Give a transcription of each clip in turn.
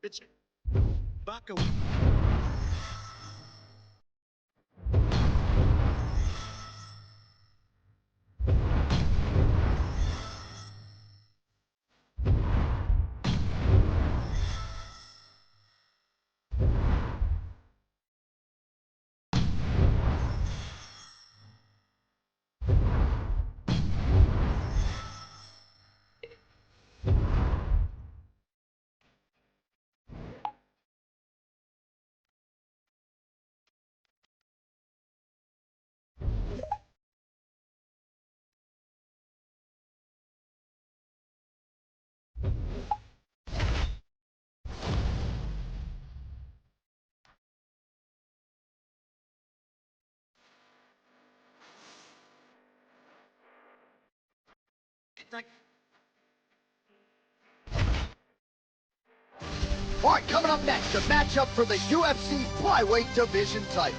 Bitch. Back. All right, coming up next, a matchup for the UFC flyweight division title.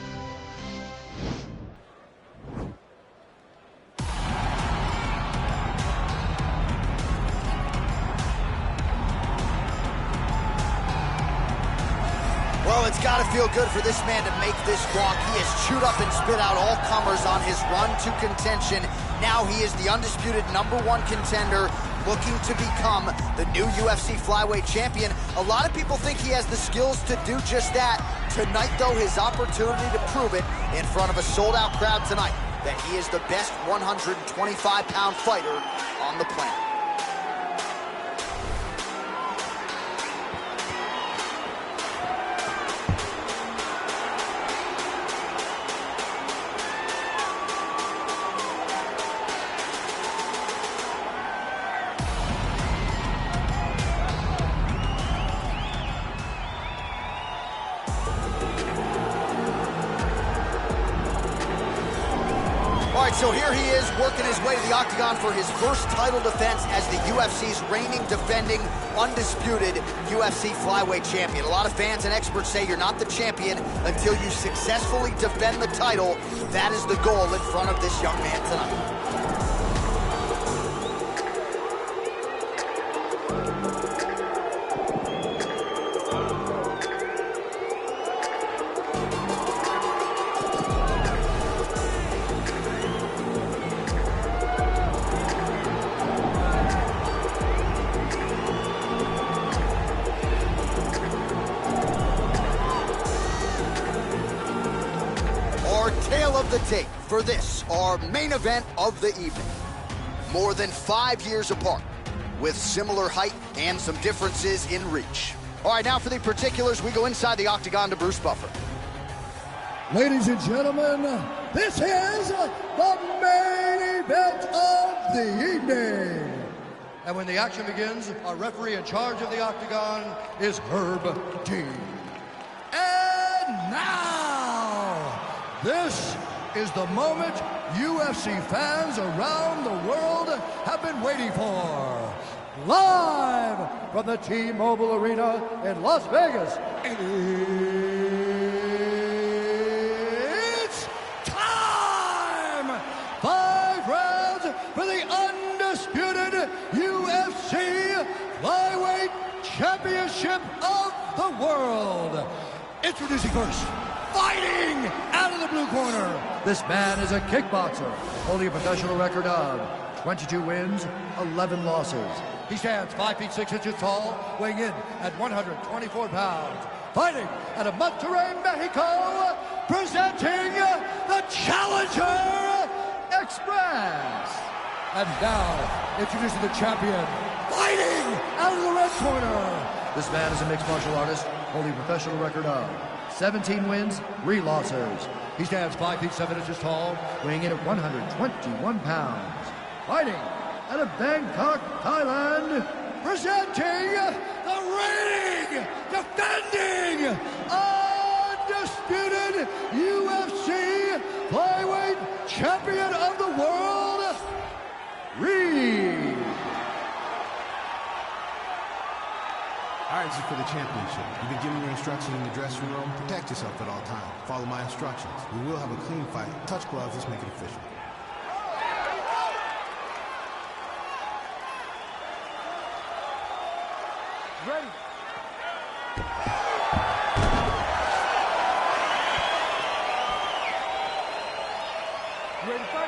Well, it's got to feel good for this man to make this walk. He has chewed up and spit out all comers on his run to contention. Now he is the undisputed #1 contender, looking to become the new UFC flyweight champion. A lot of people think he has the skills to do just that. Tonight, though, his opportunity to prove it in front of a sold-out crowd tonight, that he is the best 125-pound fighter on the planet. All right, so here he is working his way to the octagon for his first title defense as the UFC's reigning, defending, undisputed UFC flyweight champion. A lot of fans and experts say you're not the champion until you successfully defend the title. That is the goal in front of this young man tonight. Tale of the tape for this, our main event of the evening. More than 5 years apart, with similar height and some differences in reach. All right, now for the particulars, we go inside the octagon to Bruce Buffer. Ladies and gentlemen, this is the main event of the evening. And when the action begins, our referee in charge of the octagon is Herb Dean. And now, this is the moment UFC fans around the world have been waiting for. Live from the T-Mobile Arena in Las Vegas, it's time! 5 rounds for the undisputed UFC Flyweight Championship of the world. Introducing first, fighting out of the blue corner. This man is a kickboxer, holding a professional record of 22 wins, 11 losses. He stands 5 feet 6 inches tall, weighing in at 124 pounds. Fighting out of Monterrey, Mexico, presenting the Challenger Express. And now, introducing the champion, fighting out of the red corner. This man is a mixed martial artist, holding a professional record of 17 wins, 3 losses. He stands 5 feet 7 inches tall, weighing in at 121 pounds. Fighting out of Bangkok, Thailand, presenting the reigning, defending, undisputed UFC flyweight champion of the world, Reed. All right, this is for the championship. You've been given your instructions in the dressing room. Protect yourself at all times. Follow my instructions. We will have a clean fight. Touch gloves. Let's make it official. Ready. Ready to fight?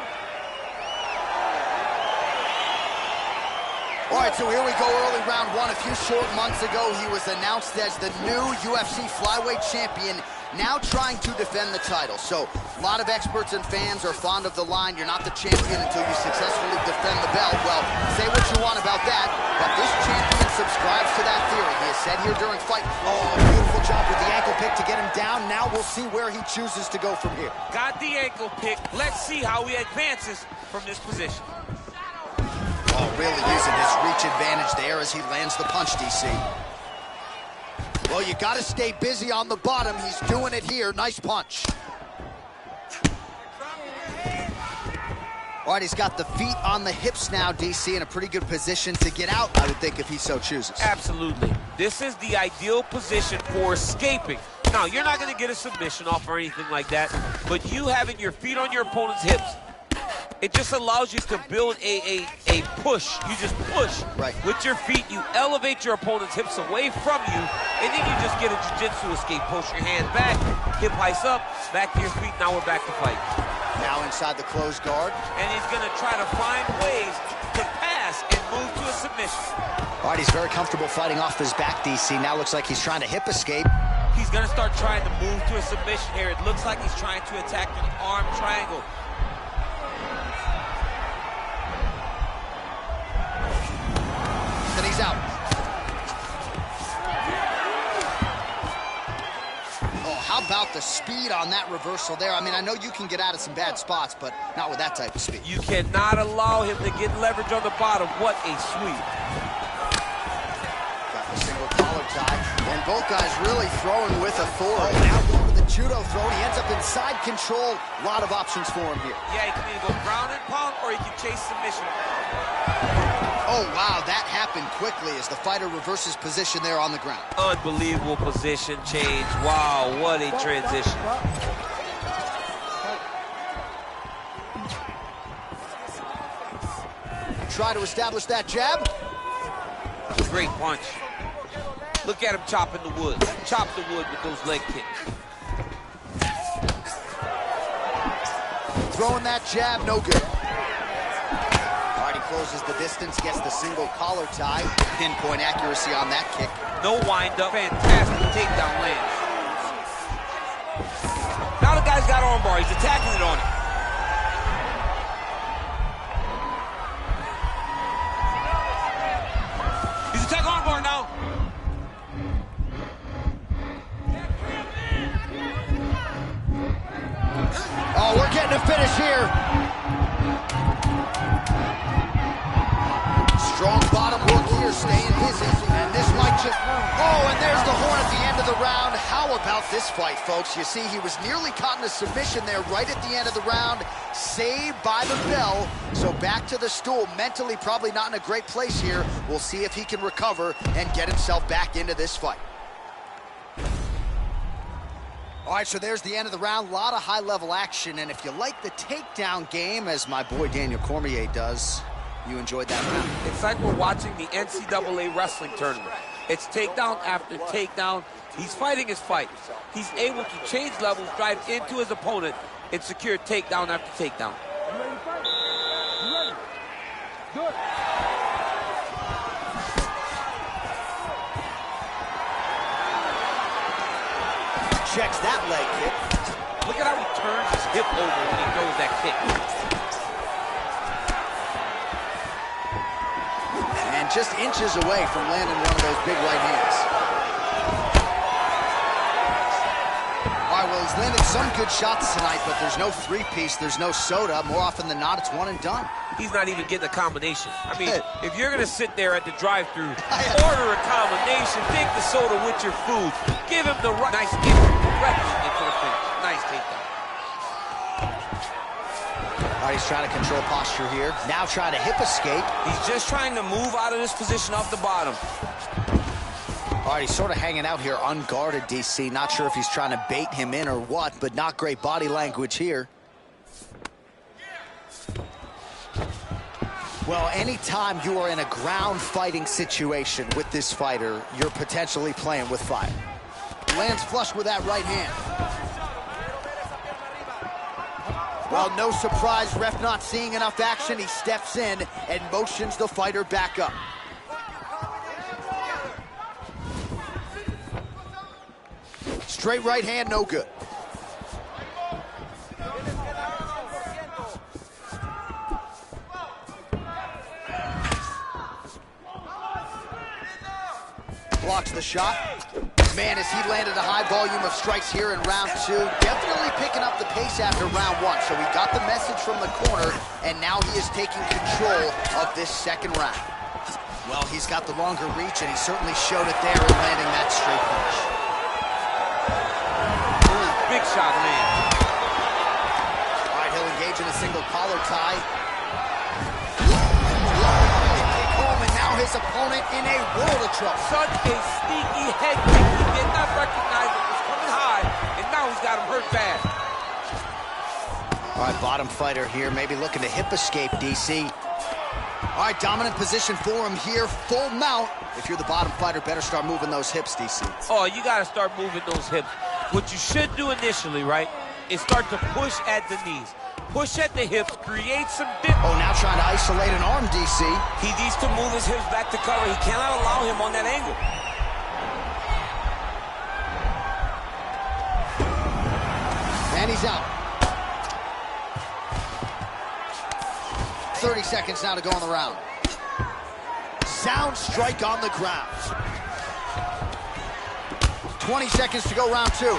All right, so here we go, early round one. A few short months ago, he was announced as the new UFC flyweight champion, now trying to defend the title. So a lot of experts and fans are fond of the line, you're not the champion until you successfully defend the belt. Well, say what you want about that, but this champion subscribes to that theory. He has said here during fight, oh, beautiful job with the ankle pick to get him down. Now we'll see where he chooses to go from here. Got the ankle pick. Let's see how he advances from this position. Oh, really using his reach advantage there as he lands the punch, DC. Well, you got to stay busy on the bottom. He's doing it here. Nice punch. All right, he's got the feet on the hips now, DC, in a pretty good position to get out, I would think, if he so chooses. Absolutely. This is the ideal position for escaping. Now, you're not going to get a submission off or anything like that, but you having your feet on your opponent's hips, it just allows you to build a push. You just push. Right. With your feet, you elevate your opponent's hips away from you, and then you just get a jiu-jitsu escape. Push your hands back, hip heights up, back to your feet. Now we're back to fight. Now inside the closed guard. And he's going to try to find ways to pass and move to a submission. All right, he's very comfortable fighting off his back, DC. Now looks like he's trying to hip escape. He's going to start trying to move to a submission here. It looks like he's trying to attack an arm triangle. And he's out. Oh, how about the speed on that reversal there? I mean, I know you can get out of some bad spots, but not with that type of speed. You cannot allow him to get leverage on the bottom. What a sweep. Got the single collar tie. And both guys really throwing with authority. Oh, now going to the judo throw, and he ends up inside control. A lot of options for him here. Yeah, he can either go ground and pound, or he can chase submission. Oh, wow, that happened quickly as the fighter reverses position there on the ground. Unbelievable position change. Wow, what a transition. Try to establish that jab. Great punch. Look at him chopping the wood. Chop the wood with those leg kicks. Throwing that jab, no good. Closes the distance, gets the single collar tie. Pinpoint accuracy on that kick. No wind-up. Fantastic takedown lands. Now the guy's got armbar. He's attacking it on him. He's attacking armbar now. Oh, we're getting a finish here. Strong bottom work here, staying busy, and this might just... Oh, and there's the horn at the end of the round. How about this fight, folks? You see, he was nearly caught in a submission there right at the end of the round, saved by the bell. So back to the stool, mentally probably not in a great place here. We'll see if he can recover and get himself back into this fight. All right, so there's the end of the round. A lot of high-level action, and if you like the takedown game, as my boy Daniel Cormier does, you enjoyed that round. It's like we're watching the NCAA wrestling tournament. It's takedown after takedown. He's fighting his fight. He's able to change levels, drive into his opponent, and secure takedown after takedown. You ready to fight? You ready? Good. Checks that leg kick. Look at how he turns his hip over when he throws that kick. And just inches away from landing one of those big right hands. All right, well, he's landed some good shots tonight, but there's no three-piece, there's no soda. More often than not, it's one and done. He's not even getting a combination. I mean, if you're going to sit there at the drive-thru, order a combination, take the soda with your food, give him the right, nice kick, directly into the finish. Nice takedown. All right, he's trying to control posture here. Now trying to hip escape. He's just trying to move out of this position off the bottom. All right, he's sort of hanging out here unguarded, DC. Not sure if he's trying to bait him in or what, but not great body language here. Well, anytime you are in a ground fighting situation with this fighter, you're potentially playing with fire. Lands flush with that right hand. Well, no surprise, ref not seeing enough action. He steps in and motions the fighter back up. Straight right hand, no good. Blocks the shot. Man, as he landed a high volume of strikes here in round two, definitely picking up the pace after round one. So he got the message from the corner, and now he is taking control of this second round. Well, he's got the longer reach, and he certainly showed it there in landing that straight punch. Ooh, big shot land. All right, he'll engage in a single collar tie. And now his opponent in a world of trouble. Such a sneaky head kick. He did not recognize it was coming high, and now he's got him hurt bad. All right, bottom fighter here, maybe looking to hip escape, DC. All right, dominant position for him here, full mount. If you're the bottom fighter, better start moving those hips, DC. Oh, you got to start moving those hips. What you should do initially, right, is start to push at the knees. Push at the hips, create some dip. Oh, now trying to isolate an arm, DC. He needs to move his hips back to cover. He cannot allow him on that angle. And he's out. 30 seconds now to go in the round. Sound strike on the ground. 20 seconds to go, round two.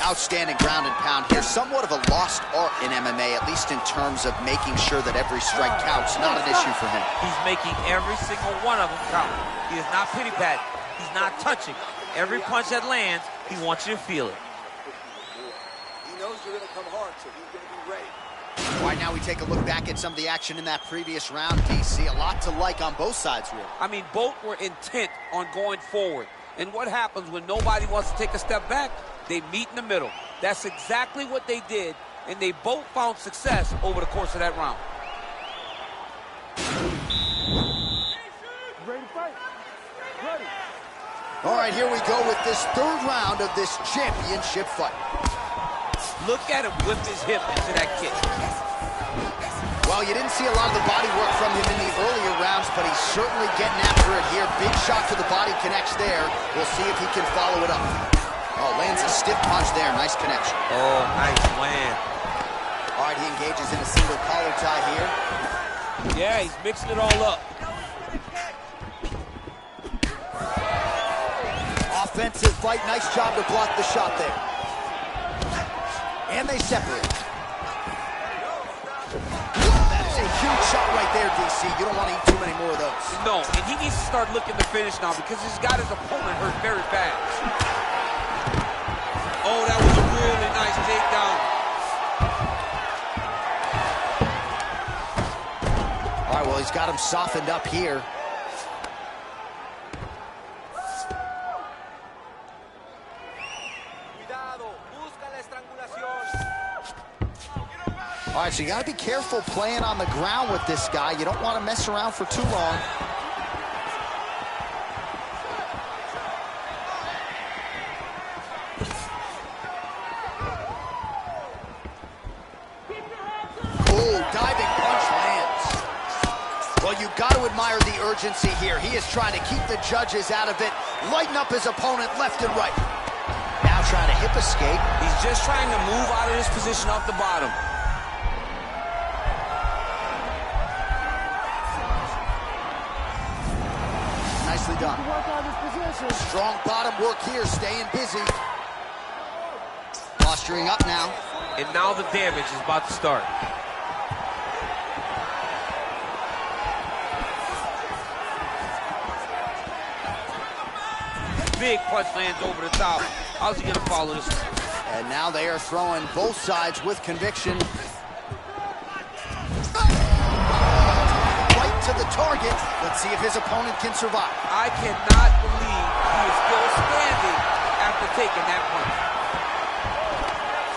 Outstanding ground and pound here. Somewhat of a lost art in MMA, at least in terms of making sure that every strike counts. Not an issue for him. He's making every single one of them count. He is not pity-patting. He's not touching. Every punch that lands, he wants you to feel it. He knows you're going to come hard, so he's going to be ready. All right, now we take a look back at some of the action in that previous round, DC. A lot to like on both sides, really. I mean, both were intent on going forward. And what happens when nobody wants to take a step back? They meet in the middle. That's exactly what they did, and they both found success over the course of that round. Ready to fight? Ready. All right, here we go with this third round of this championship fight. Look at him whip his hip into that kick. Well, you didn't see a lot of the body work from him in the earlier rounds, but he's certainly getting after it here. Big shot to the body connects there. We'll see if he can follow it up. Oh, lands a stiff punch there. Nice connection. Oh, nice land. All right, he engages in a single collar tie here. Yeah, he's mixing it all up. Offensive fight. Nice job to block the shot there. And they separate. That's a huge shot right there, DC. You don't want to eat too many more of those. No, and he needs to start looking to finish now because he's got his opponent hurt very bad. Oh, that was a really nice takedown. All right, well, he's got him softened up here. All right, so you got to be careful playing on the ground with this guy. You don't want to mess around for too long. Diving punch lands. Well, you got to admire the urgency here. He is trying to keep the judges out of it, lighten up his opponent left and right. Now trying to hip escape. He's just trying to move out of this position off the bottom. Nicely done. Strong bottom work here, staying busy. Posturing up now. And now the damage is about to start. Big punch lands over the top. How's he gonna follow this? And now they are throwing both sides with conviction. Right to the target. Let's see if his opponent can survive. I cannot believe he is still standing after taking that punch.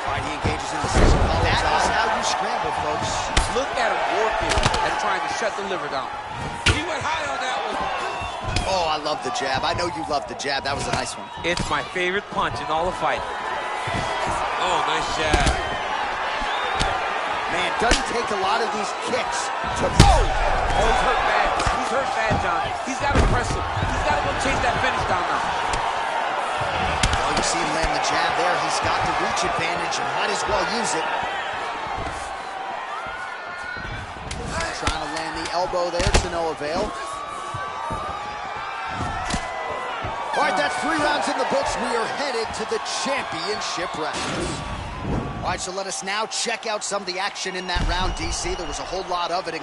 All right, he engages in the season. That is how you scramble, folks. Look at him working and trying to shut the liver down. He went high on that one. Oh, I love the jab. I know you love the jab. That was a nice one. It's my favorite punch in all the fight. Oh, nice jab. Man, doesn't take a lot of these kicks to... Oh, he's hurt bad. He's hurt bad, John. He's got to press him. He's got to go chase that finish down now. Oh, you see him land the jab there. He's got the reach advantage and might as well use it. Trying to land the elbow there to no avail. All right, that's 3 rounds in the books. We are headed to the championship rounds. All right, so let us now check out some of the action in that round, DC. There was a whole lot of it.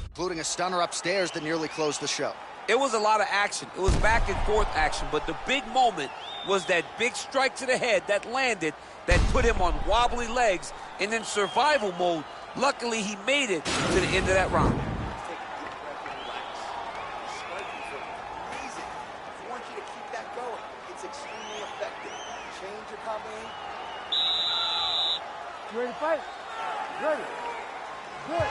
Including a stunner upstairs that nearly closed the show. It was a lot of action. It was back and forth action, but the big moment was that big strike to the head that landed, that put him on wobbly legs and in survival mode. Luckily, he made it to the end of that round. Take a deep breath and relax. You're striking for a reason. I want you to keep that going. It's extremely effective. Change your combination. You ready to fight? You ready? Good.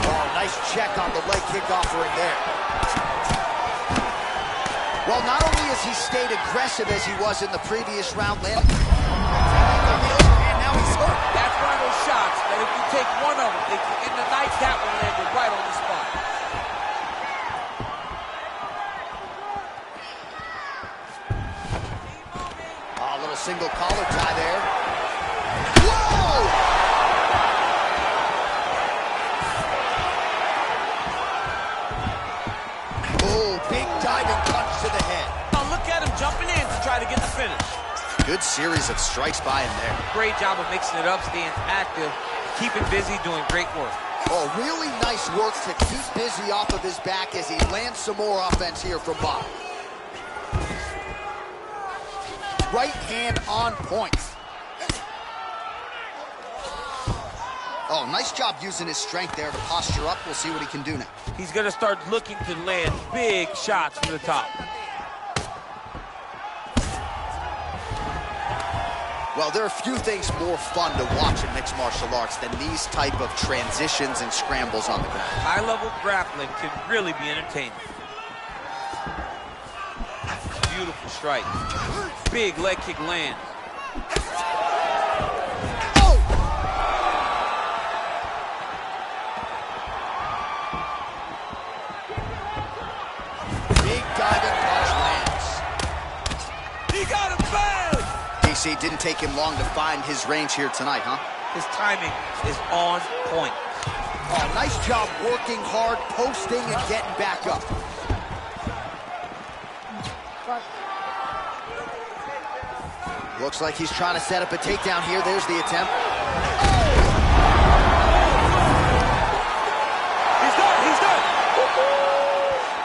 Oh, nice check on the leg kick offering there. Well, not only has he stayed aggressive as he was in the previous round, and now he's hurt. That's one of those shots that if you take one of them, in the night, that one landed right on the spot. Oh, a little single collar tie there. Whoa! Big diving punch to the head. Now look at him jumping in to try to get the finish. Good series of strikes by him there. Great job of mixing it up, staying active, keeping busy, doing great work. Oh, really nice work to keep busy off of his back as he lands some more offense here from Bob. Right hand on point. Oh, nice job using his strength there to posture up. We'll see what he can do now. He's going to start looking to land big shots from the top. Well, there are few things more fun to watch in mixed martial arts than these type of transitions and scrambles on the ground. High-level grappling can really be entertaining. Beautiful strike. Big leg kick land. DC didn't take him long to find his range here tonight, huh? His timing is on point. Oh, nice job working hard, posting, and getting back up. Looks like he's trying to set up a takedown here. There's the attempt. He's done.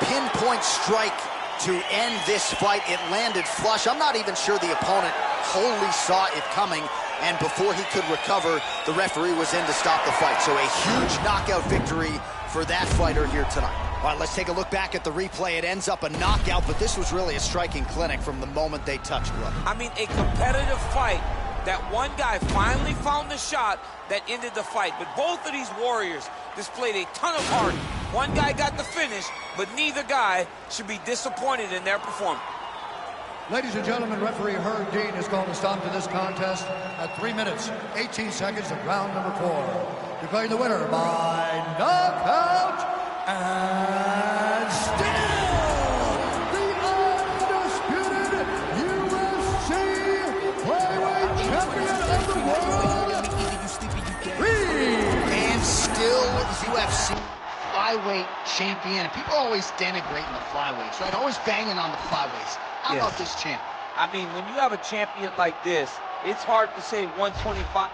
Pinpoint strike to end this fight. It landed flush. I'm not even sure the opponent wholly saw it coming, and before he could recover, the referee was in to stop the fight. So a huge knockout victory for that fighter here tonight. All right, let's take a look back at the replay. It ends up a knockout, but this was really a striking clinic from the moment they touched, brother. I mean, a competitive fight. That one guy finally found the shot that ended the fight. But both of these warriors displayed a ton of heart. One guy got the finish, but neither guy should be disappointed in their performance. Ladies and gentlemen, referee Herb Dean has called a stop to this contest at 3 minutes, 18 seconds of round number 4. Declaring the winner by knockout and still the undisputed UFC flyweight champion of the world, And still UFC flyweight champion. People are always denigrating the flyweights, right? Always banging on the flyweights. How about this champ? I mean, when you have a champion like this, it's hard to say 125.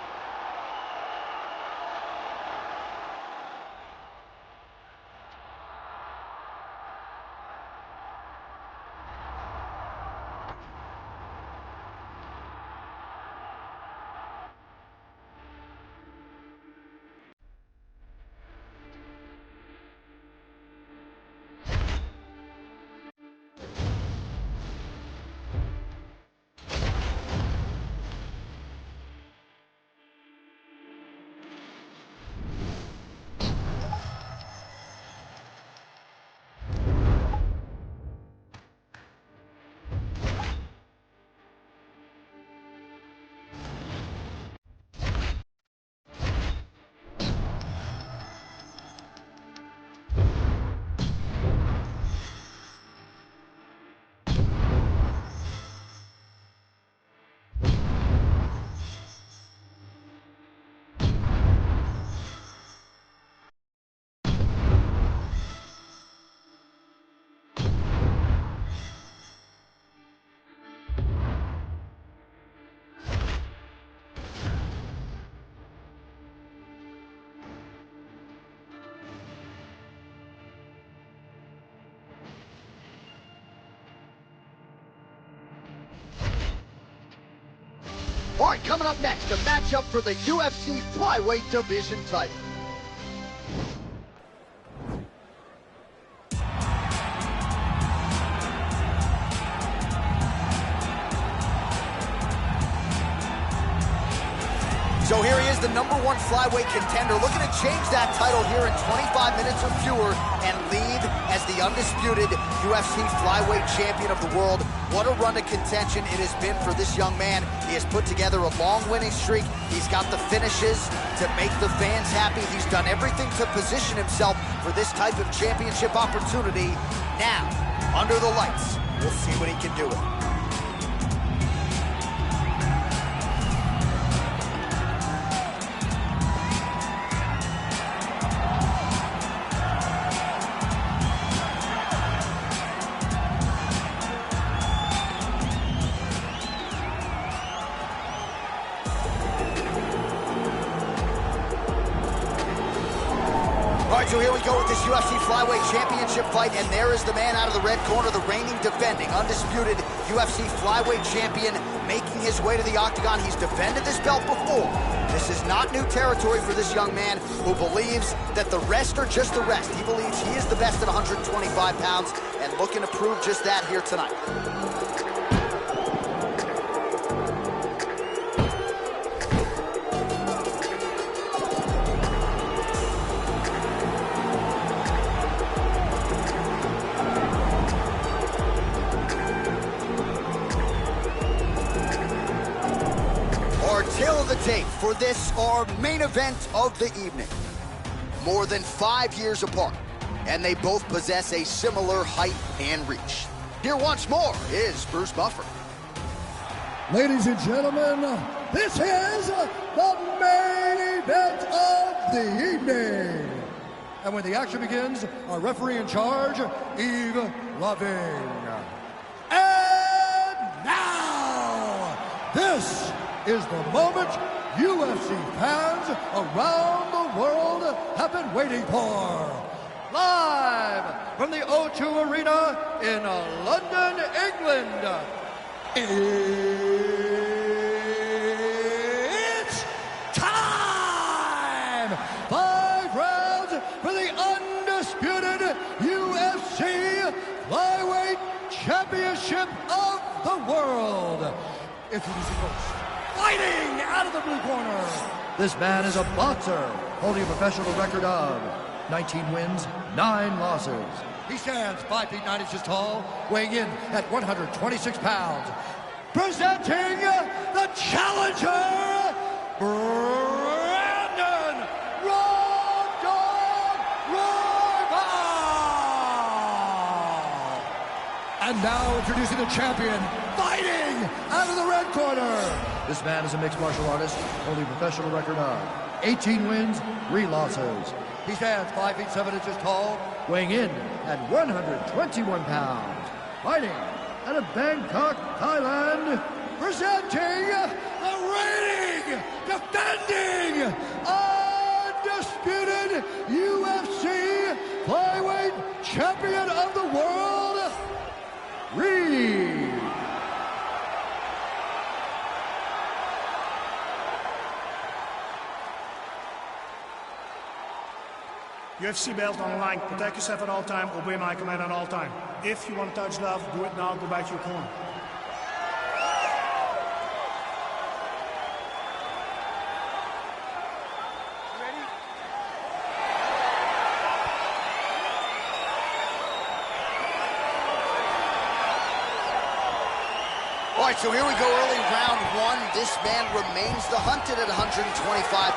All right, coming up next, a matchup for the UFC flyweight division title. So here he is, the #1 flyweight contender, looking to change that title here in 25 minutes or fewer and lead as the undisputed UFC flyweight champion of the world. What a run to contention it has been for this young man. He has put together a long winning streak. He's got the finishes to make the fans happy. He's done everything to position himself for this type of championship opportunity. Now, under the lights, we'll see what he can do with it. So here we go with this UFC flyweight championship fight, and there is the man out of the red corner, the reigning, defending, undisputed UFC flyweight champion, making his way to the octagon. He's defended this belt before. This is not new territory for this young man who believes that the rest are just the rest. He believes he is the best at 125 pounds and looking to prove just that here tonight. Tail of the tape for this, our main event of the evening. More than 5 years apart, and they both possess a similar height and reach. Here once more is Bruce Buffer. Ladies and gentlemen, this is the main event of the evening. And when the action begins, our referee in charge, Yves Loving. And now, this is the moment UFC fans around the world have been waiting for. Live from the O2 Arena in London, England. It's time! 5 rounds for the undisputed UFC Flyweight Championship of the world. Introducing first, fighting out of the blue corner. This man is a boxer, holding a professional record of 19 wins, 9 losses. He stands 5 feet 9 inches tall, weighing in at 126 pounds. Presenting the challenger, Brandon Raw Dog Royval. And now introducing the champion, fighting out of the red corner. This man is a mixed martial artist, holding a professional record of 18 wins, 3 losses. He stands 5 feet 7 inches tall, weighing in at 121 pounds. Fighting out of Bangkok, Thailand, presenting the reigning, defending, undisputed UFC flyweight champion of the world, Reed. UFC belt on the line. Protect yourself at all time. Obey my command at all time. If you want to touch love, do it now. Go back to your corner. All right, so here we go, early round 1. This man remains the hunted at 125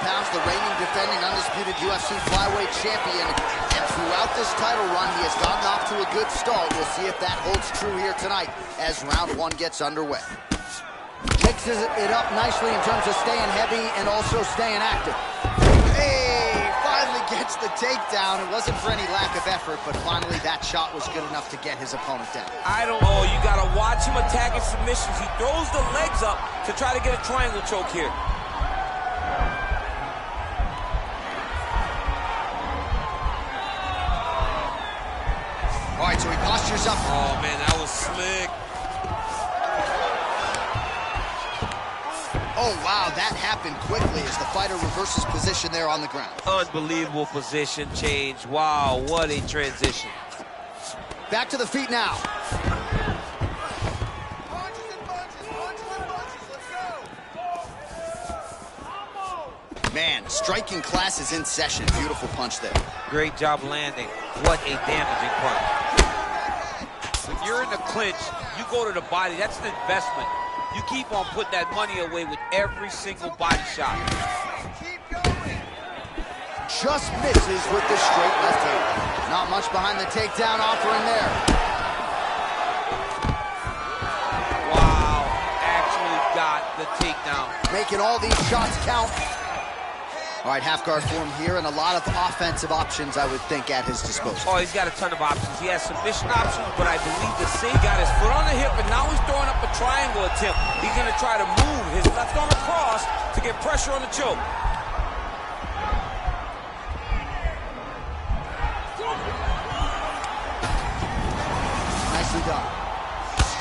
pounds, the reigning, defending, undisputed UFC flyweight champion. And throughout this title run, he has gotten off to a good start. We'll see if that holds true here tonight as round 1 gets underway. Mixes it up nicely in terms of staying heavy and also staying active. Hey! Finally gets the takedown. It wasn't for any lack of effort, but finally that shot was good enough to get his opponent down. I don't know. You got to watch him attacking submissions. He throws the legs up to try to get a triangle choke here. All right, so he postures up. Oh, man, that was slick. Oh, wow, that happened quickly as the fighter reverses position there on the ground. Unbelievable position change. Wow, what a transition. Back to the feet now. Man, striking class is in session. Beautiful punch there. Great job landing. What a damaging punch. When you're in the clinch, you go to the body. That's an investment. You keep on putting that money away with every single body shot. Just misses with the straight left hand. Not much behind the takedown offering there. Wow, actually got the takedown. Making all these shots count. All right, half guard form here, and a lot of offensive options, I would think, at his disposal. Oh, he's got a ton of options. He has submission options, but I believe the Singh got his foot on the hip, and now he's throwing up a triangle attempt. He's going to try to move his left arm across to get pressure on the choke. Nicely done.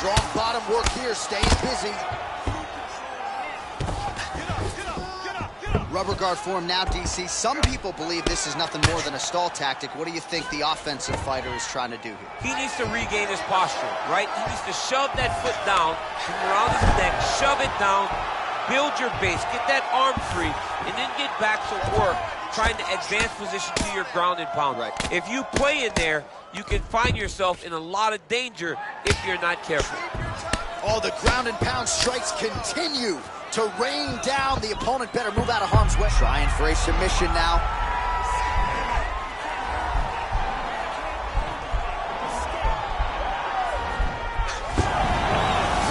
Strong bottom work here, staying busy. Rubber guard form now, DC. Some people believe this is nothing more than a stall tactic. What do you think the offensive fighter is trying to do here? He needs to regain his posture, right? He needs to shove that foot down from around his neck, shove it down, build your base, get that arm free, and then get back to work, trying to advance position to your ground and pound. Right. If you play in there, you can find yourself in a lot of danger if you're not careful. Oh, the ground and pound strikes continue to rain down. The opponent better move out of harm's way. Trying for a submission now.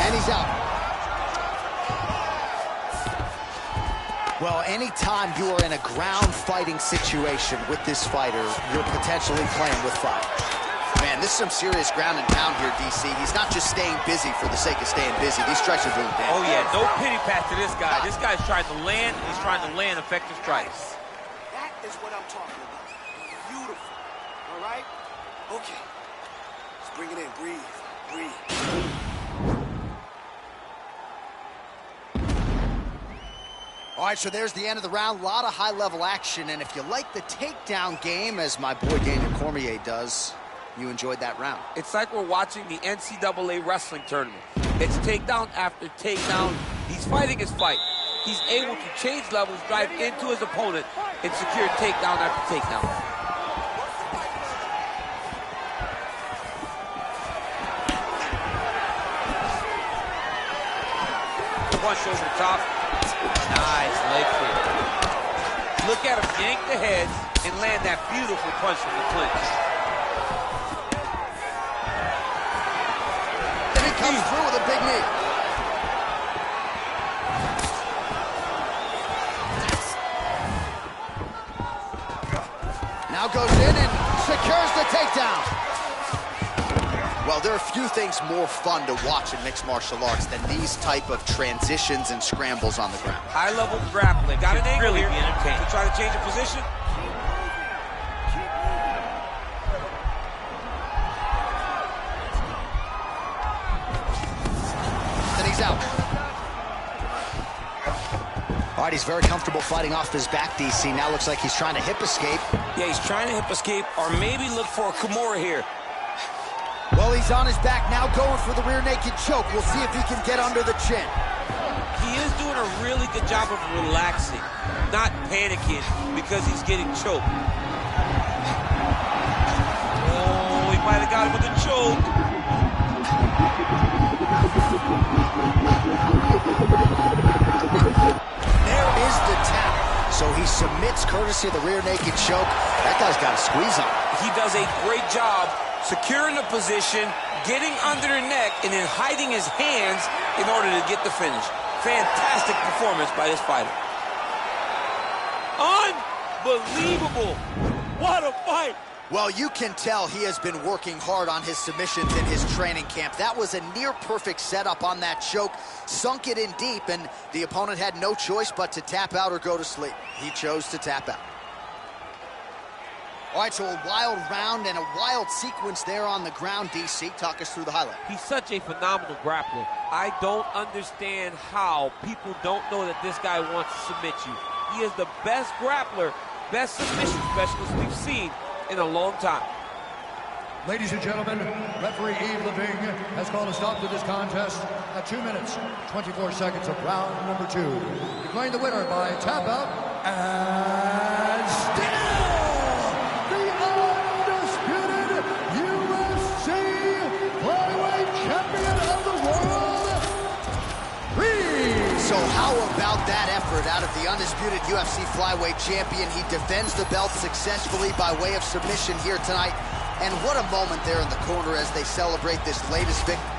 And he's out. Well, anytime you are in a ground fighting situation with this fighter, you're potentially playing with fire. Man, this is some serious ground and pound here, DC. He's not just staying busy for the sake of staying busy. These strikes are doing damage. Oh, yeah, no pity pat to this guy. This guy's trying to land, and he's trying to land effective strikes. That is what I'm talking about. Beautiful. All right? Okay. Let's bring it in. Breathe. Breathe. All right, so there's the end of the round. A lot of high-level action, and if you like the takedown game, as my boy Daniel Cormier does, you enjoyed that round. It's like we're watching the NCAA wrestling tournament. It's takedown after takedown. He's fighting his fight. He's able to change levels, drive into his opponent, and secure takedown after takedown. Punch over the top. Nice leg kick. Look at him yank the heads and land that beautiful punch from the clinch. And he comes through with a big knee. Now goes in and secures the takedown. Well, there are few things more fun to watch in mixed martial arts than these type of transitions and scrambles on the ground. High-level grappling. Got an angle really here. Be entertaining. To try to change a position. Then he's out. All right, he's very comfortable fighting off his back, DC. Now looks like he's trying to hip escape. Yeah, he's trying to hip escape or maybe look for a Kimura here. Well, he's on his back now, going for the rear naked choke. We'll see if he can get under the chin. He is doing a really good job of relaxing, not panicking because he's getting choked. Oh, he might have got him with a choke. There is the tap. So he submits courtesy of the rear naked choke. That guy's got a squeeze on him. He does a great job securing the position, getting under the neck, and then hiding his hands in order to get the finish. Fantastic performance by this fighter. Unbelievable. What a fight. Well, you can tell he has been working hard on his submissions in his training camp. That was a near-perfect setup on that choke. Sunk it in deep, and the opponent had no choice but to tap out or go to sleep. He chose to tap out. All right, so a wild round and a wild sequence there on the ground. DC, talk us through the highlight. He's such a phenomenal grappler. I don't understand how people don't know that this guy wants to submit you. He is the best grappler, best submission specialist we've seen in a long time. Ladies and gentlemen, referee Yves Leving has called a stop to this contest at 2 minutes, 24 seconds of round number 2. Declaring the winner by tap out and still the undisputed UFC flyweight champion of the world, Reed. So how about that effort out of the undisputed UFC flyweight champion? He defends the belt successfully by way of submission here tonight. And what a moment there in the corner as they celebrate this latest victory.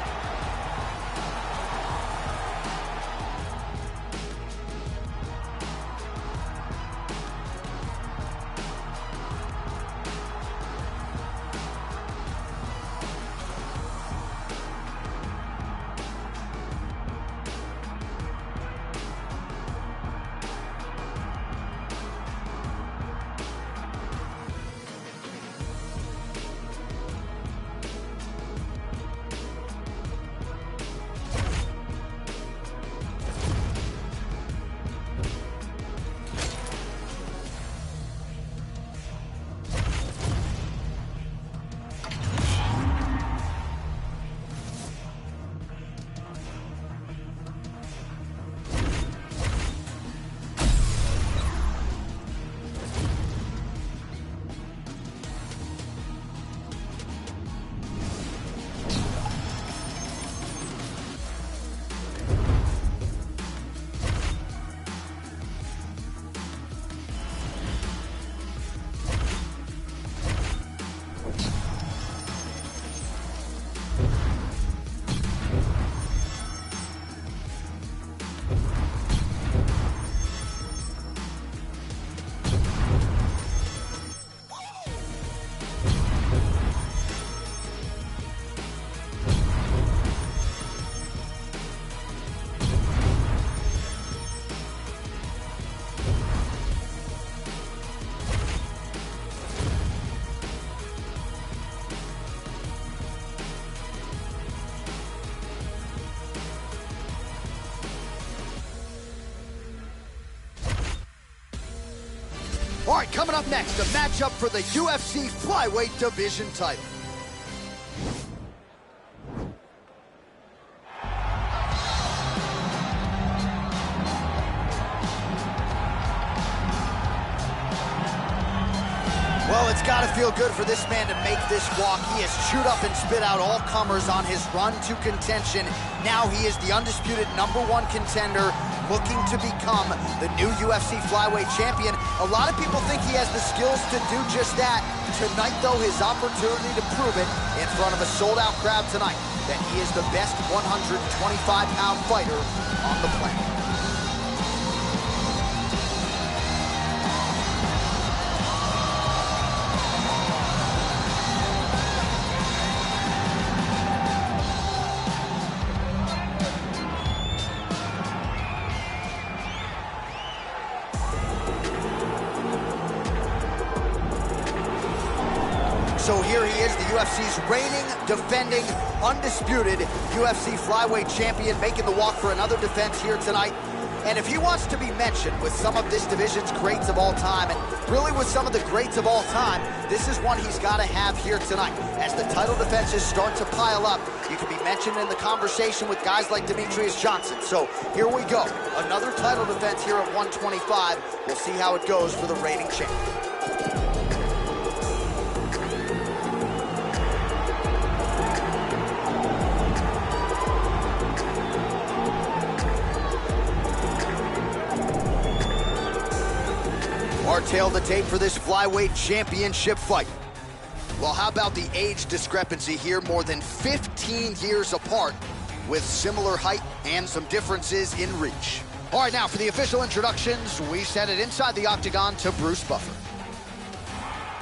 All right, coming up next, a matchup for the UFC flyweight division title. Well, it's got to feel good for this man to make this walk. He has chewed up and spit out all comers on his run to contention. Now he is the undisputed #1 contender, looking to become the new UFC flyweight champion. A lot of people think he has the skills to do just that. Tonight, though, his opportunity to prove it in front of a sold-out crowd tonight, that he is the best 125-pound fighter on the planet. So here he is, the UFC's reigning, defending, undisputed UFC flyweight champion, making the walk for another defense here tonight. And if he wants to be mentioned with some of this division's greats of all time, and really with some of the greats of all time, this is one he's got to have here tonight. As the title defenses start to pile up, you can be mentioned in the conversation with guys like Demetrius Johnson. So here we go, another title defense here at 125. We'll see how it goes for the reigning champion. Our tail the tape for this flyweight championship fight. Well, how about the age discrepancy here? More than 15 years apart, with similar height and some differences in reach. All right, now for the official introductions, we send it inside the octagon to Bruce Buffer.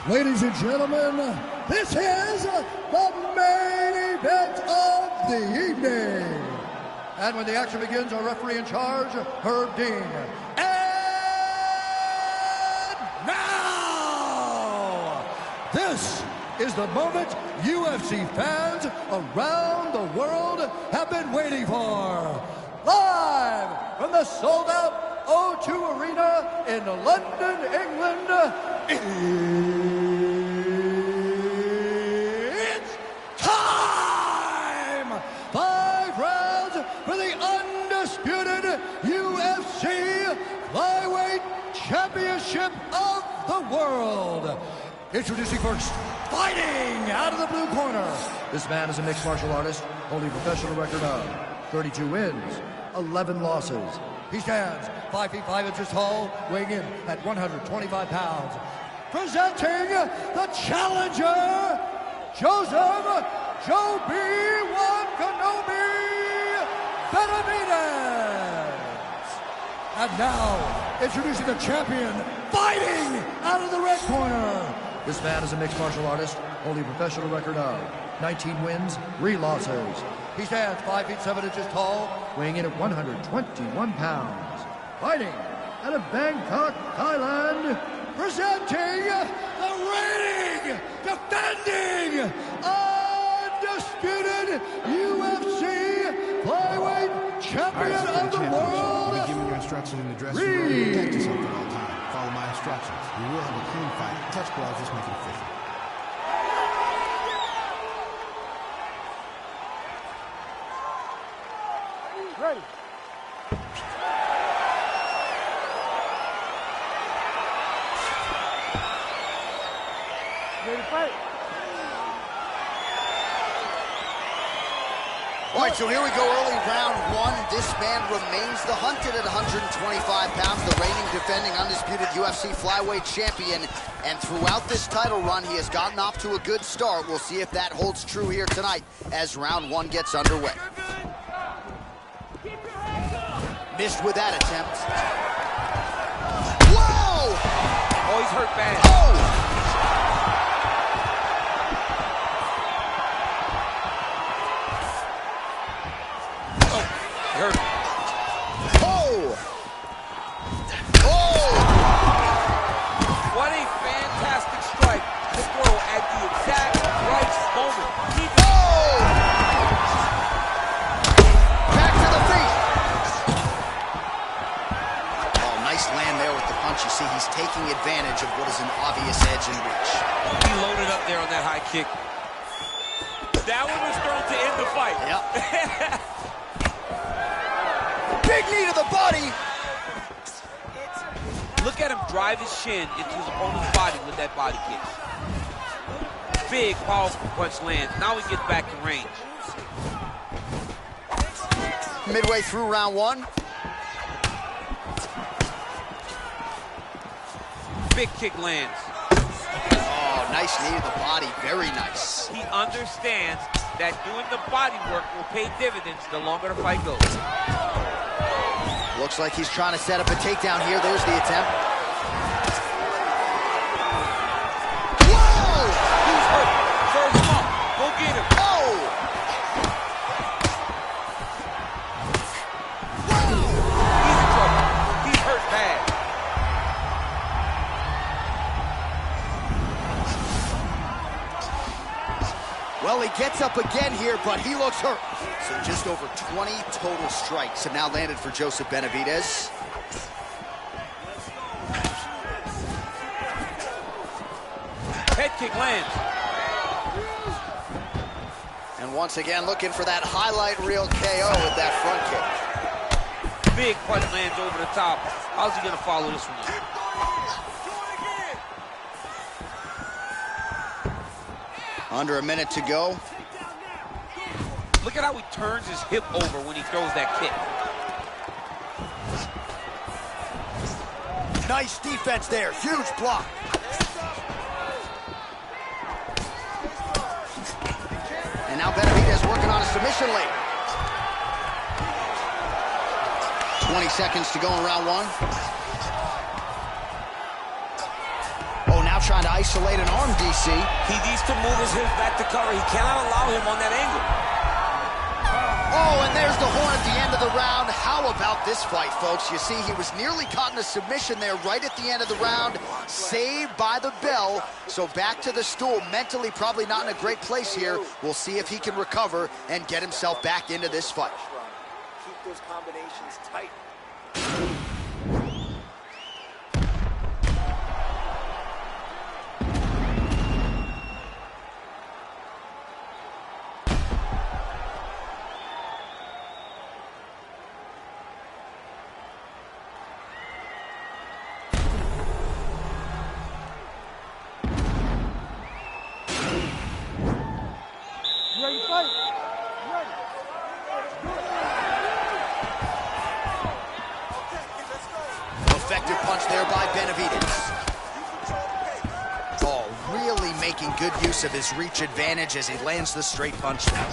Ladies and gentlemen, this is the main event of the evening. And when the action begins, our referee in charge, Herb Dean. And now, is the moment UFC fans around the world have been waiting for. Live from the sold-out O2 Arena in London, England, it's time! 5 rounds for the undisputed UFC Flyweight Championship of the world. Introducing first, fighting out of the blue corner. This man is a mixed martial artist, holding a professional record of 32 wins, 11 losses. He stands 5 feet 5 inches tall, weighing in at 125 pounds. Presenting the challenger, Joseph Joe B. Kenobi Benavidez. And now, introducing the champion, fighting out of the red corner. This man is a mixed martial artist, holding a professional record of 19 wins, 3 losses. He stands 5 feet 7 inches tall, weighing in at 121 pounds. Fighting out of Bangkok, Thailand, presenting the reigning, defending, undisputed UFC Flyweight Champion of the world. Be given your instructions in the dressing room. Protect yourself at all times. Follow my instructions. We will have a clean fight. Touch gloves, just make it official. Ready. Ready to fight. All right, so here we go, early round 1. This man remains the hunted at 125 pounds, the reigning, defending, undisputed UFC flyweight champion. And throughout this title run, he has gotten off to a good start. We'll see if that holds true here tonight as round 1 gets underway. Missed with that attempt. Whoa! Oh, he's hurt bad. Oh! Hurt. Oh! Oh! What a fantastic strike to throw at the exact right moment. Oh! Back to the feet. Oh, nice land there with the punch. You see, he's taking advantage of what is an obvious edge and reach. He loaded up there on that high kick. That one was thrown to end the fight. Yep. Big knee to the body. Look at him drive his shin into his opponent's body with that body kick. Big, powerful punch lands. Now he gets back to range. Midway through round 1. Big kick lands. Oh, nice knee to the body. Very nice. He understands that doing the body work will pay dividends the longer the fight goes. Looks like he's trying to set up a takedown here. There's the attempt. Whoa! He's hurt. Serve him up. Go get him. Oh! He's in trouble. He's hurt bad. Well, he gets up again here, but he looks hurt. So just over 20 total strikes have now landed for Joseph Benavidez. Head kick lands. And once again, looking for that highlight reel KO with that front kick. Big punch lands over the top. How's he going to follow this one up? Under a minute to go. Look at how he turns his hip over when he throws that kick. Nice defense there. Huge block. And now Benavidez working on a submission late. 20 seconds to go in round 1. Oh, now trying to isolate an arm, DC. He needs to move his hips back to cover. He cannot allow him on that angle. Oh, and there's the horn at the end of the round. How about this fight, folks? You see, he was nearly caught in a submission there right at the end of the round. Saved by the bell. So back to the stool. Mentally probably not in a great place here. We'll see if he can recover and get himself back into this fight. Keep those combinations tight. Effective punch there by Benavidez. Oh, really making good use of his reach advantage as he lands the straight punch now.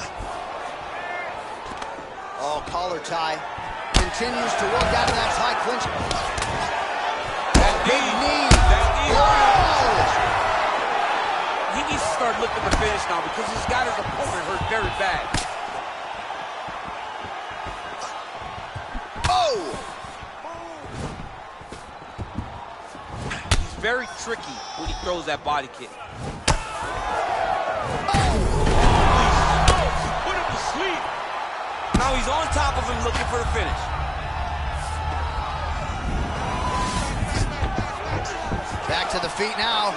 Oh, collar tie. Continues to work out of that high clinch. That Big knee. That knee. Oh! He needs to start looking to finish now because he's got his opponent hurt very bad. Oh! He's very tricky when he throws that body kick. Put him to sleep. Now he's on top of him looking for the finish. Back to the feet now.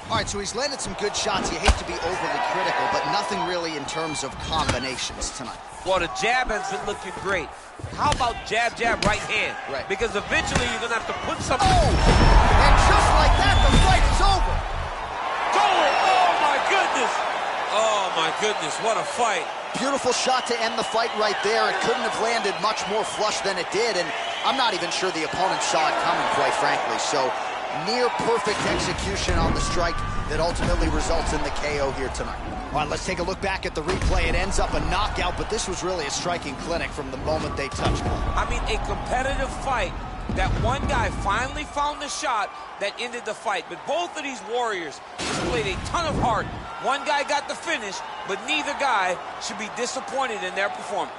All right, so he's landed some good shots. You hate to be overly critical, but nothing really in terms of combinations tonight. Well, the jab has been looking great. How about jab, jab, right hand? Right. Because eventually you're going to have to put something... Oh! And just like that, the fight is over. Oh, my goodness. Oh, my goodness. What a fight. Beautiful shot to end the fight right there. It couldn't have landed much more flush than it did, and I'm not even sure the opponent saw it coming, quite frankly. So, near perfect execution on the strike that ultimately results in the KO here tonight. All right, let's take a look back at the replay. It ends up a knockout, but this was really a striking clinic from the moment they touched. I mean, a competitive fight that one guy finally found the shot that ended the fight. But both of these warriors displayed a ton of heart. One guy got the finish, but neither guy should be disappointed in their performance.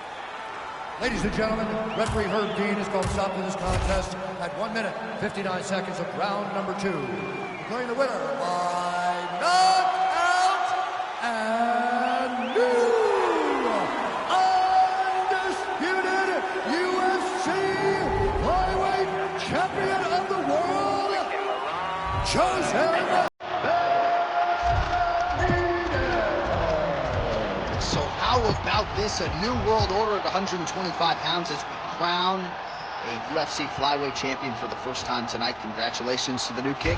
Ladies and gentlemen, referee Herb Dean has called stop to this contest at 1 minute, 59 seconds of round number 2. Declaring the winner by knockout and new undisputed UFC flyweight champion of the world, Jose. So how about this? A new world order at 125 pounds as we crown a UFC flyweight champion for the first time tonight. Congratulations to the new king.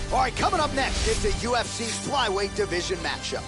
All right, coming up next, it's a UFC flyweight division matchup.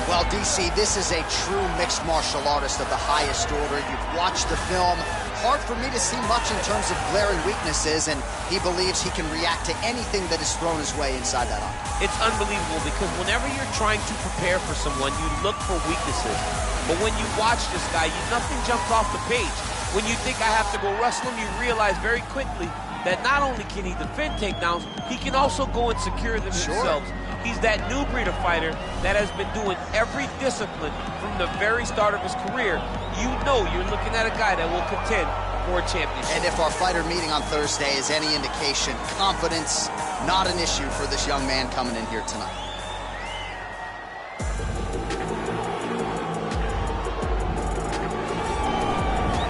Well, DC, this is a true mixed martial artist of the highest order. You've watched the film. Hard for me to see much in terms of glaring weaknesses, and he believes he can react to anything that is thrown his way inside that octagon. It's unbelievable because whenever you're trying to prepare for someone, you look for weaknesses. But when you watch this guy, nothing jumps off the page. When you think I have to go wrestle him, you realize very quickly that not only can he defend takedowns, he can also go and secure them himself. He's that new breed of fighter that has been doing every discipline from the very start of his career. You know you're looking at a guy that will contend for a championship. And if our fighter meeting on Thursday is any indication, confidence, not an issue for this young man coming in here tonight.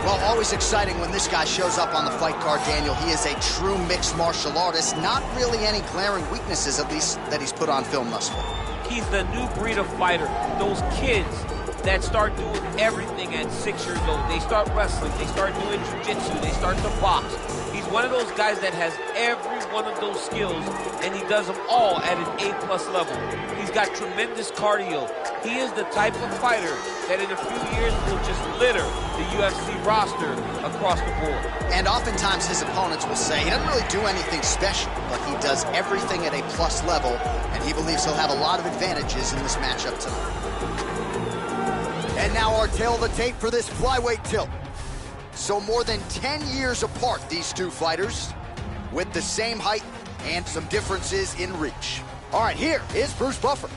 Well, always exciting when this guy shows up on the fight card, Daniel. He is a true mixed martial artist. Not really any glaring weaknesses, at least, that he's put on film thus far. He's the new breed of fighter. Those kids that start doing everything at 6 years old. They start wrestling, they start doing jiu-jitsu, they start to box. He's one of those guys that has every one of those skills, and he does them all at an A+ level. He's got tremendous cardio. He is the type of fighter that in a few years will just litter the UFC roster across the board. And oftentimes his opponents will say he doesn't really do anything special, but he does everything at a plus level, and he believes he'll have a lot of advantages in this matchup tonight. And now our tail of the tape for this flyweight tilt. So more than 10 years apart, these two fighters, with the same height and some differences in reach. All right, here is Bruce Buffer.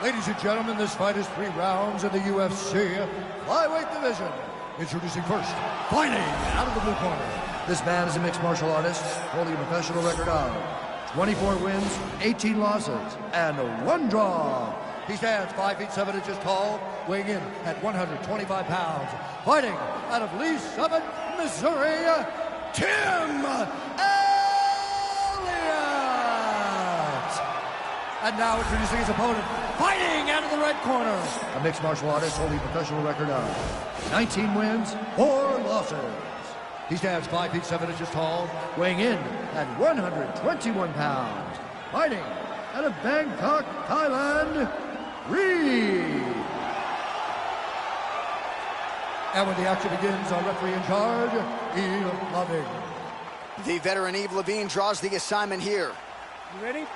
Ladies and gentlemen, this fight is 3 rounds in the UFC flyweight division. Introducing first, fighting out of the blue corner. This man is a mixed martial artist, holding a professional record of 24 wins, 18 losses, and 1 draw. He stands 5 feet 7 inches tall, weighing in at 125 pounds. Fighting out of Lee Summit, Missouri, Tim Elliott. And now introducing his opponent, fighting out of the red corner, a mixed martial artist holding a professional record of 19 wins, 4 losses. He stands 5 feet 7 inches tall, weighing in at 121 pounds. Fighting out of Bangkok, Thailand, Reed. And when the action begins, our referee in charge, Eve Loving. The veteran Eve Levine draws the assignment here. You ready?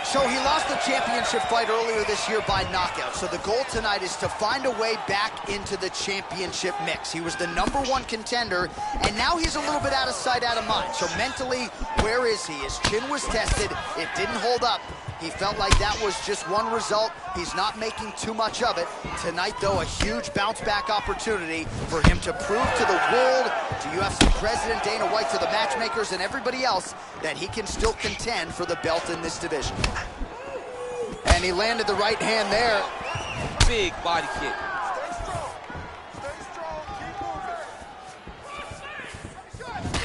So he lost the championship fight earlier this year by knockout. So the goal tonight is to find a way back into the championship mix. He was the #1 contender, and now he's a little bit out of sight, out of mind. So mentally, where is he? His chin was tested. It didn't hold up. He felt like that was just one result. He's not making too much of it. Tonight, though, a huge bounce-back opportunity for him to prove to the world, to UFC President Dana White, to the matchmakers and everybody else, that he can still contend for the belt in this division. And he landed the right hand there. Big body kick.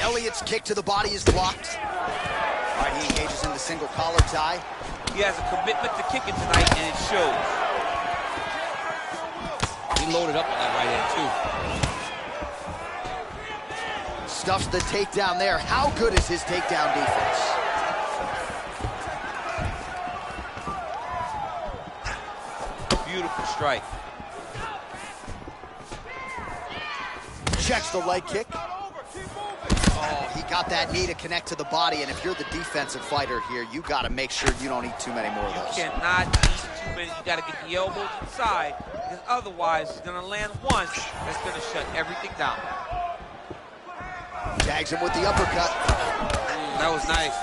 Elliott's kick to the body is blocked. All right, he engages in the single collar tie. He has a commitment to kicking tonight, and it shows. He loaded up on that right hand, too. Stuffs the takedown there. How good is his takedown defense? Beautiful strike. Checks the leg kick. Oh, he got that knee to connect to the body, and if you're the defensive fighter here, you got to make sure you don't eat too many more of those. You cannot eat too many. You got to get the elbows inside, because otherwise he's going to land one that's going to shut everything down. Tags him with the uppercut. That was nice.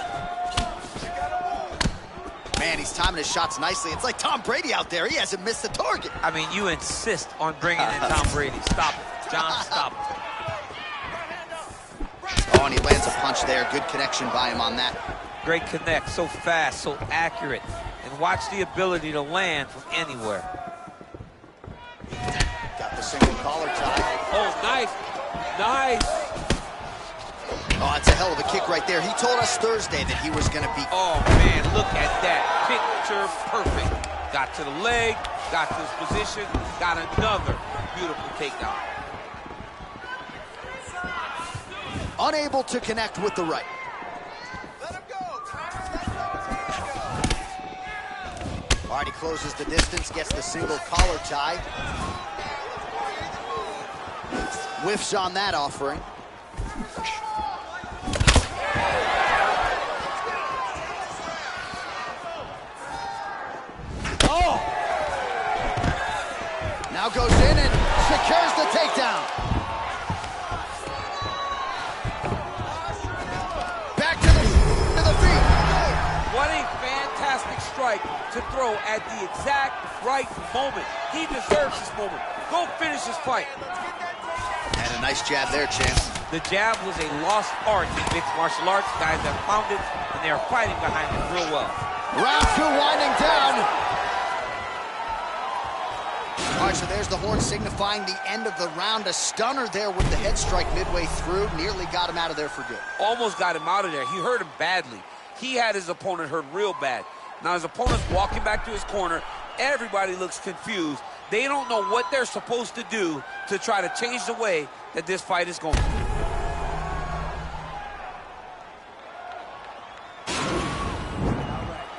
Man, he's timing his shots nicely. It's like Tom Brady out there. He hasn't missed the target. I mean, you insist on bringing in Tom Brady. Stop it. John, stop it. Oh, and he lands a punch there. Good connection by him on that. Great connect. So fast, so accurate. And watch the ability to land from anywhere. Got the single collar tie. Oh, nice. Nice. Oh, it's a hell of a kick right there. He told us Thursday that he was going to be... Oh, man, look at that. Picture perfect. Got to the leg, got to his position, got another beautiful takedown. Unable to connect with the right. Let him go. All right, he closes the distance, gets the single collar tie. Whiffs on that offering. Oh! Now goes in and secures the takedown. Back to the feet. What a fantastic strike to throw at the exact right moment. He deserves this moment. Go finish this fight. And a nice jab there, champ. The jab was a lost art in mixed martial arts. Guys have found it, and they are fighting behind it real well. Round 2 winding down. All right, so there's the horn signifying the end of the round. A stunner there with the head strike midway through. Nearly got him out of there for good. Almost got him out of there. He hurt him badly. He had his opponent hurt real bad. Now his opponent's walking back to his corner. Everybody looks confused. They don't know what they're supposed to do to try to change the way that this fight is going. All right,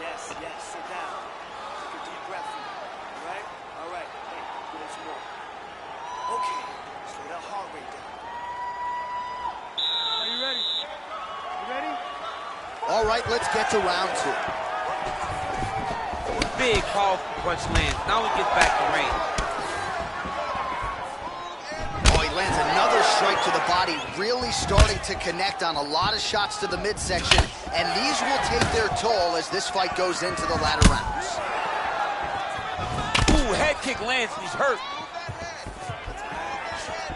yes, sit down. Take a deep breath. All right, hey, get some more. Okay, slow that heart rate down. Are you ready? You ready? All right, let's get to round 2. Big, powerful punch lands. Now he gets back to range. Oh, he lands another strike to the body, really starting to connect on a lot of shots to the midsection, and these will take their toll as this fight goes into the latter rounds. Ooh, head kick lands and he's hurt.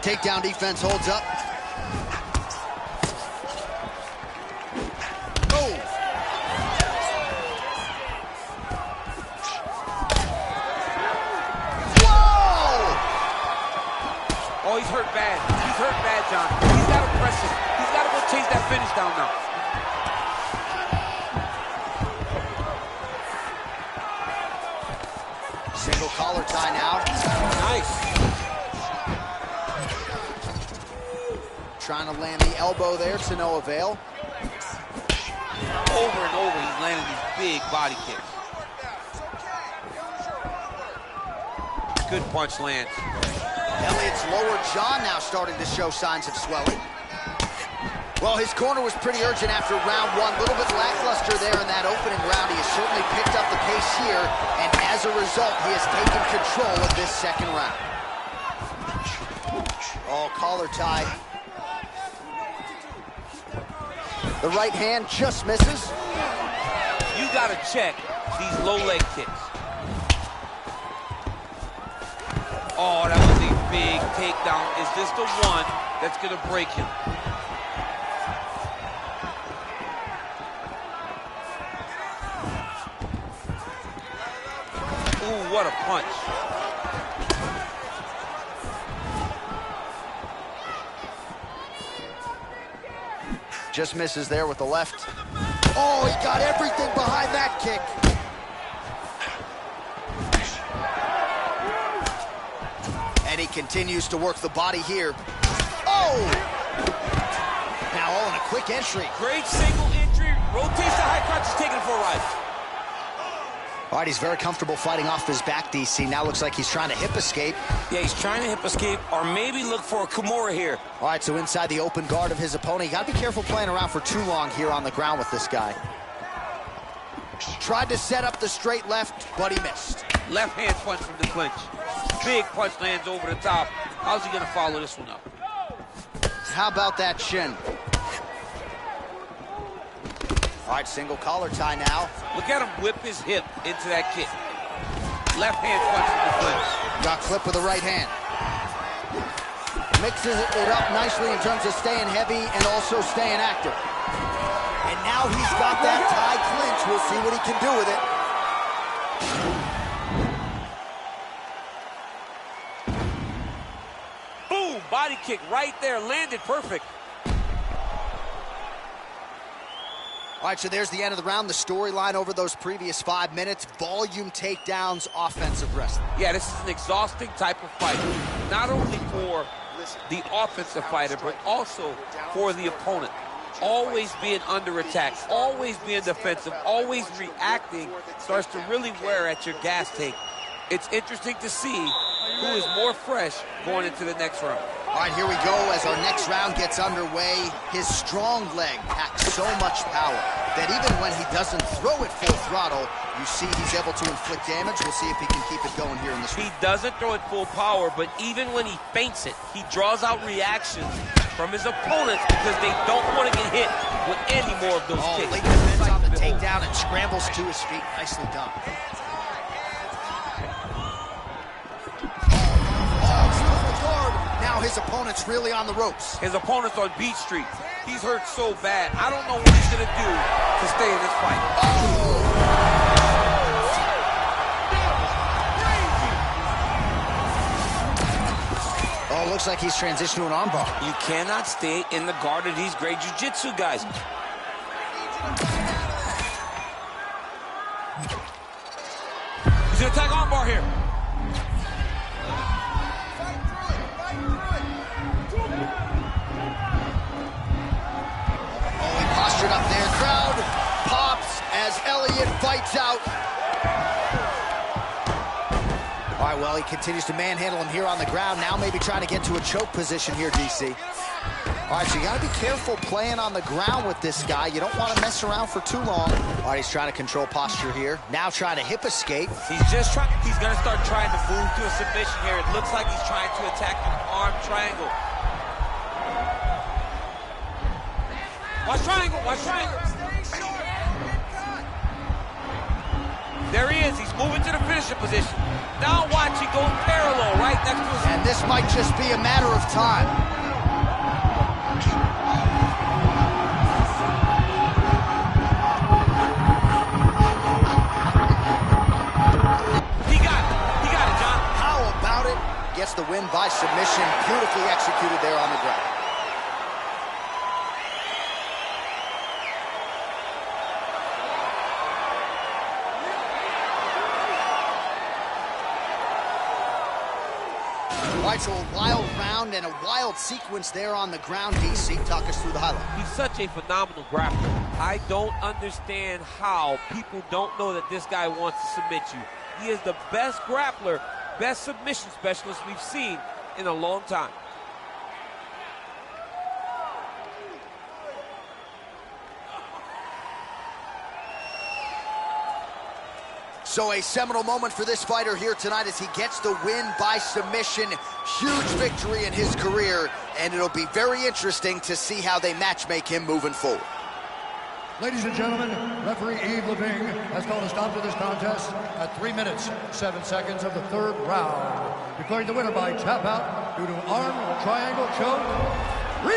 Takedown defense holds up. Oh! Oh, he's hurt bad. He's hurt bad, John. He's got to press it. He's got to go chase that finish down now. Single collar tie now. Nice. Trying to land the elbow there to no avail. Over and over, he's landing these big body kicks. Good punch lands. Elliott's lower jaw now starting to show signs of swelling. Well, his corner was pretty urgent after round 1. A little bit lackluster there in that opening round. He has certainly picked up the pace here, and as a result, he has taken control of this second round. Oh, collar tie. The right hand just misses. You got to check these low leg kicks. Oh, that was a big takedown. Is this the one that's going to break him? Ooh, what a punch. Just misses there with the left. Oh, he got everything behind that kick. And he continues to work the body here. Oh! Now all in a quick entry. Great single entry. Rotates the high crotch, is taking it for a ride. All right, he's very comfortable fighting off his back, DC. Now looks like he's trying to hip escape. Yeah, he's trying to hip escape or maybe look for a Kimura here. All right, so inside the open guard of his opponent. You got to be careful playing around for too long here on the ground with this guy. Tried to set up the straight left, but he missed. Left hand punch from the clinch. Big punch lands over the top. How's he going to follow this one up? How about that shin? All right, single collar tie now. Look at him whip his hip into that kick. Left hand punch from the clinch. Got clipped with the right hand. Mixes it up nicely in terms of staying heavy and also staying active. And now he's got that tie clinch. We'll see what he can do with it. Boom! body kick right there, landed perfect. All right, so there's the end of the round. The storyline over those previous 5 minutes, volume takedowns, offensive wrestling. Yeah, this is an exhausting type of fight, not only for the offensive fighter, but also for the opponent. Always being under attack, always being defensive, always reacting starts to really wear at your gas tank. It's interesting to see who is more fresh going into the next round. All right, here we go as our next round gets underway. His strong leg packs so much power that even when he doesn't throw it full throttle, you see he's able to inflict damage. We'll see if he can keep it going here in this round. He doesn't throw it full power, but even when he feints it, he draws out reactions from his opponents because they don't want to get hit with any more of those kicks. Late defense on the takedown and scrambles to his feet. Nicely done. Now his opponent's really on the ropes. His opponent's on Beach Street. He's hurt so bad. I don't know what he's going to do to stay in this fight. Oh, looks like he's transitioned to an armbar. You cannot stay in the guard of these great jiu-jitsu guys. He's going to attack armbar here. Postured up there, crowd pops as Elliott fights out. All right, well, he continues to manhandle him here on the ground. Now maybe trying to get to a choke position here, DC. All right, so you got to be careful playing on the ground with this guy. You don't want to mess around for too long. All right, he's trying to control posture here. Now trying to hip escape. He's going to start trying to move to a submission here. It looks like he's trying to attack an arm triangle. Watch triangle, watch triangle. There he is, he's moving to the finishing position. Now watch, he goes parallel right next to his... And this might just be a matter of time. He got it, John. How about it? Gets the win by submission. Beautifully executed there on the ground. All right, so a wild round and a wild sequence there on the ground, DC. Talk us through the highlight. He's such a phenomenal grappler. I don't understand how people don't know that this guy wants to submit you. He is the best grappler, best submission specialist we've seen in a long time. So a seminal moment for this fighter here tonight as he gets the win by submission. Huge victory in his career, and it'll be very interesting to see how they matchmake him moving forward. Ladies and gentlemen, referee Yves Levine has called a stop to this contest at 3 minutes, 7 seconds of the third round, declaring the winner by tap out due to arm triangle choke. All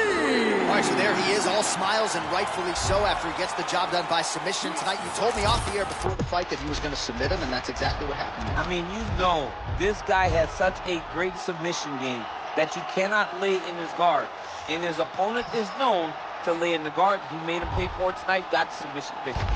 right, so there he is, all smiles, and rightfully so after he gets the job done by submission tonight. You told me off the air before the fight that he was going to submit him, and that's exactly what happened. I mean, you know, this guy has such a great submission game that you cannot lay in his guard. And his opponent is known to lay in the guard. He made him pay for it tonight, got the submission victory.